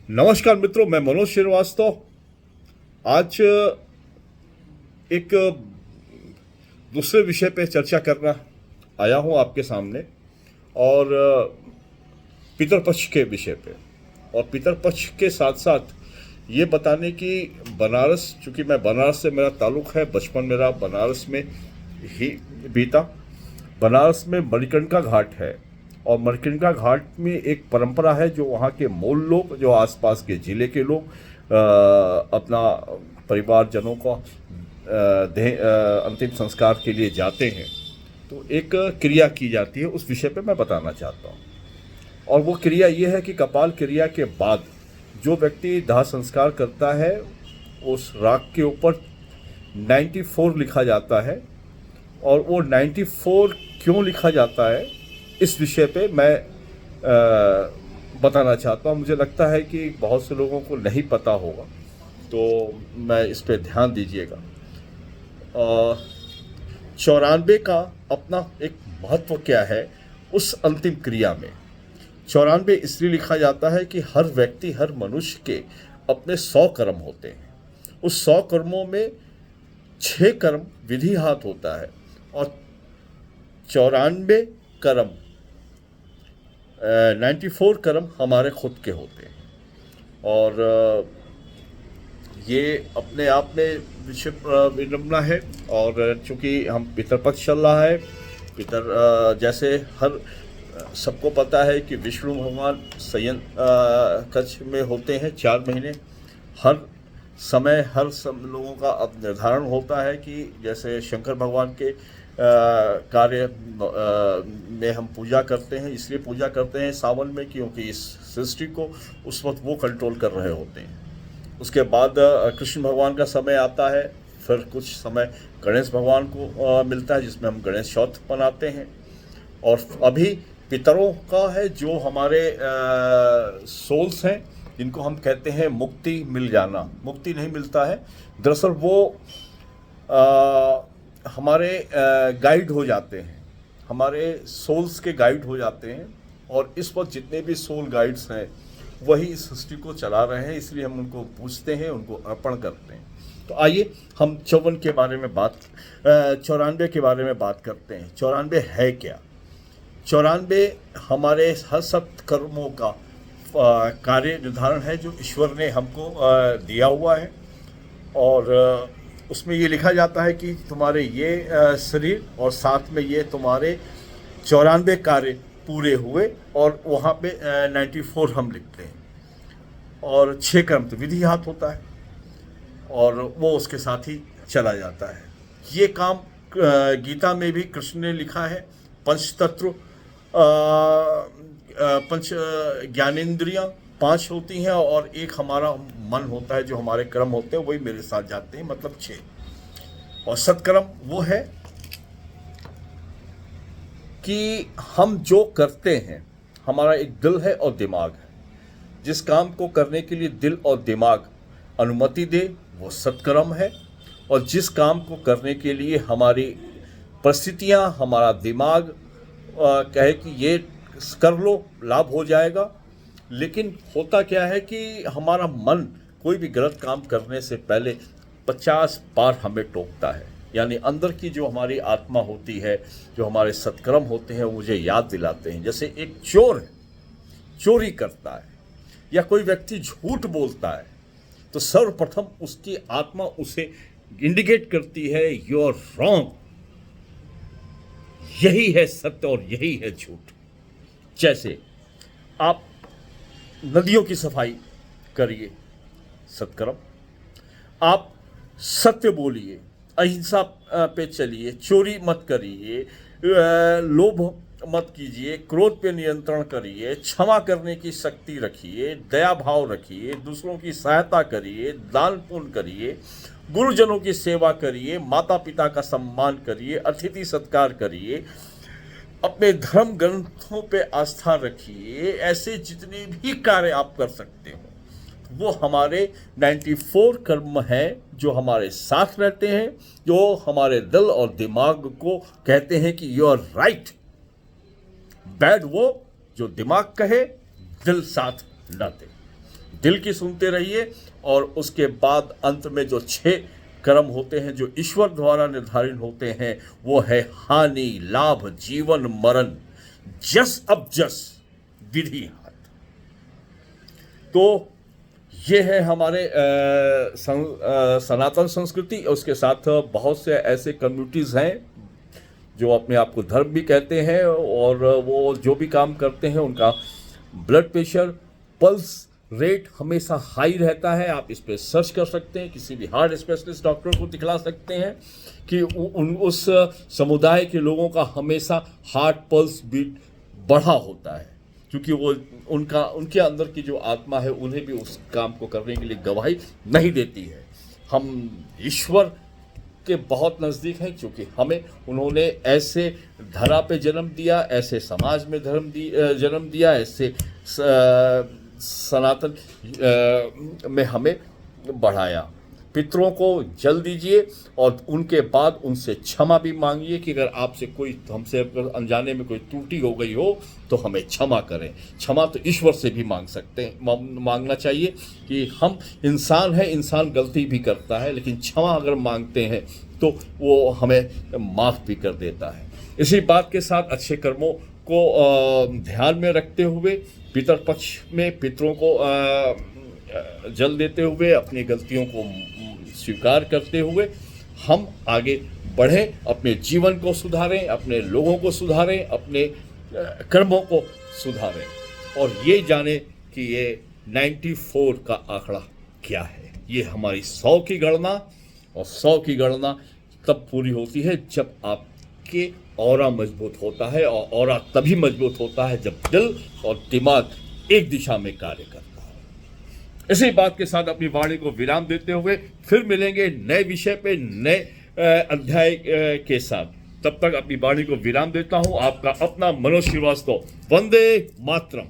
नमस्कार मित्रों, मैं मनोज श्रीवास्तव आज एक दूसरे विषय पे चर्चा करना आया हूँ आपके सामने और पितरपक्ष के विषय पे। और पितरपक्ष के साथ साथ ये बताने की बनारस, चूँकि मैं बनारस से मेरा ताल्लुक़ है, बचपन मेरा बनारस में ही बीता। बनारस में मणिकर्णिका घाट है और मणिकर्णिका घाट में एक परंपरा है जो वहाँ के मूल लोग, जो आसपास के ज़िले के लोग अपना परिवारजनों का अंतिम संस्कार के लिए जाते हैं, तो एक क्रिया की जाती है। उस विषय पे मैं बताना चाहता हूँ। और वो क्रिया ये है कि कपाल क्रिया के बाद जो व्यक्ति दाह संस्कार करता है, उस राख के ऊपर 94 लिखा जाता है। और वो 94 क्यों लिखा जाता है, इस विषय पे मैं बताना चाहता हूँ। मुझे लगता है कि बहुत से लोगों को नहीं पता होगा, तो मैं इस पे ध्यान दीजिएगा। 94 का अपना एक महत्व क्या है उस अंतिम क्रिया में। 94 इसलिए लिखा जाता है कि हर व्यक्ति, हर मनुष्य के अपने 100 कर्म होते हैं। उस 100 कर्मों में 6 कर्म विधिहात होता है और 94 कर्म 94 कर्म हमारे खुद के होते हैं। और ये अपने आप में विषय विडम्बना है। और चूँकि हम पितरपक्ष चल रहा है, जैसे हर सबको पता है कि विष्णु भगवान शयन कक्ष में होते हैं 4 महीने। हर समय हर सब लोगों का अब निर्धारण होता है कि जैसे शंकर भगवान के कार्य में हम पूजा करते हैं, इसलिए पूजा करते हैं सावन में क्योंकि इस सृष्टि को उस वक्त वो कंट्रोल कर रहे होते हैं। उसके बाद कृष्ण भगवान का समय आता है, फिर कुछ समय गणेश भगवान को मिलता है जिसमें हम गणेश चौथ मनाते हैं। और अभी पितरों का है जो हमारे सोल्स हैं, जिनको हम कहते हैं मुक्ति मिल जाना। मुक्ति नहीं मिलता है, दरअसल वो हमारे गाइड हो जाते हैं, हमारे सोल्स के गाइड हो जाते हैं। और इस वक्त जितने भी सोल गाइड्स हैं वही इस सृष्टि को चला रहे हैं, इसलिए हम उनको पूछते हैं, उनको अर्पण करते हैं। तो आइए हम 54 के बारे में 94 के बारे में बात करते हैं। 94 है क्या? 94 हमारे हर सत्कर्मों का कार्य निर्धारण है जो ईश्वर ने हमको दिया हुआ है। और उसमें ये लिखा जाता है कि तुम्हारे ये शरीर और साथ में ये तुम्हारे 94 कार्य पूरे हुए। और वहाँ पे 94 हम लिखते हैं। और 6 कर्म तो विधिहात होता है और वो उसके साथ ही चला जाता है। ये काम गीता में भी कृष्ण ने लिखा है। पंचतत्व, पंच ज्ञानेंद्रियाँ 5 होती हैं और एक हमारा मन होता है, जो हमारे कर्म होते हैं वही मेरे साथ जाते हैं, मतलब 6। और सत्कर्म वो है कि हम जो करते हैं, हमारा एक दिल है और दिमाग है। जिस काम को करने के लिए दिल और दिमाग अनुमति दे वो सत्कर्म है। और जिस काम को करने के लिए हमारी परिस्थितियां, हमारा दिमाग कहे कि ये कर लो, लाभ हो जाएगा, लेकिन होता क्या है कि हमारा मन कोई भी गलत काम करने से पहले 50 बार हमें टोकता है। यानी अंदर की जो हमारी आत्मा होती है, जो हमारे सत्कर्म होते हैं, वो मुझे याद दिलाते हैं। जैसे एक चोर है, चोरी करता है, या कोई व्यक्ति झूठ बोलता है, तो सर्वप्रथम उसकी आत्मा उसे इंडिकेट करती है, यू आर रॉन्ग, यही है सत्य और यही है झूठ। जैसे आप नदियों की सफाई करिए, सत्कर्म। आप सत्य बोलिए, अहिंसा पे चलिए, चोरी मत करिए, लोभ मत कीजिए, क्रोध पे नियंत्रण करिए, क्षमा करने की शक्ति रखिए, दया भाव रखिए, दूसरों की सहायता करिए, दान पुण्य करिए, गुरुजनों की सेवा करिए, माता पिता का सम्मान करिए, अतिथि सत्कार करिए, अपने धर्म ग्रंथों पे आस्था रखिए। ऐसे जितने भी कार्य आप कर सकते हो वो हमारे 94 कर्म हैं, जो हमारे साथ रहते हैं, जो हमारे दिल और दिमाग को कहते हैं कि यू आर राइट। बैड वो जो दिमाग कहे, दिल साथ न दे। दिल की सुनते रहिए, और उसके बाद अंत में जो 6 कर्म होते हैं जो ईश्वर द्वारा निर्धारित होते हैं, वो है हानि, लाभ, जीवन, मरण, जस अब जस, विधि हाथ। तो ये है हमारे सनातन संस्कृति। उसके साथ बहुत से ऐसे कम्युनिटीज़ हैं जो अपने आप को धर्म भी कहते हैं, और वो जो भी काम करते हैं उनका ब्लड प्रेशर, पल्स रेट हमेशा हाई रहता है। आप इस पर सर्च कर सकते हैं, किसी भी हार्ट स्पेशलिस्ट डॉक्टर को दिखला सकते हैं कि उस समुदाय के लोगों का हमेशा हार्ट पल्स बीट बढ़ा होता है, क्योंकि वो उनके अंदर की जो आत्मा है उन्हें भी उस काम को करने के लिए गवाही नहीं देती है। हम ईश्वर के बहुत नज़दीक हैं, क्योंकि हमें उन्होंने ऐसे धरा पे जन्म दिया, ऐसे समाज में जन्म दिया, ऐसे सनातन में हमें बढ़ाया। पितरों को जल दीजिए और उनके बाद उनसे क्षमा भी मांगिए कि अगर आपसे कोई, हमसे अगर अनजाने में कोई त्रुटि हो गई हो तो हमें क्षमा करें। क्षमा तो ईश्वर से भी मांग सकते हैं, मांगना चाहिए कि हम इंसान हैं, इंसान गलती भी करता है, लेकिन क्षमा अगर मांगते हैं तो वो हमें माफ़ भी कर देता है। इसी बात के साथ अच्छे कर्मों को ध्यान में रखते हुए, पितर पक्ष में पितरों को जल देते हुए, अपनी गलतियों को स्वीकार करते हुए हम आगे बढ़ें, अपने जीवन को सुधारें, अपने लोगों को सुधारें, अपने कर्मों को सुधारें, और ये जाने कि ये 94 का आंकड़ा क्या है। ये हमारी 100 की गणना, और 100 की गणना तब पूरी होती है जब आपके ऑरा मजबूत होता है, और ऑरा तभी मजबूत होता है जब दिल और दिमाग एक दिशा में कार्य करता है। इसी बात के साथ अपनी वाणी को विराम देते हुए फिर मिलेंगे नए विषय पे, नए अध्याय के साथ। तब तक अपनी वाणी को विराम देता हूं। आपका अपना मनोज श्रीवास्तव। वंदे मातरम।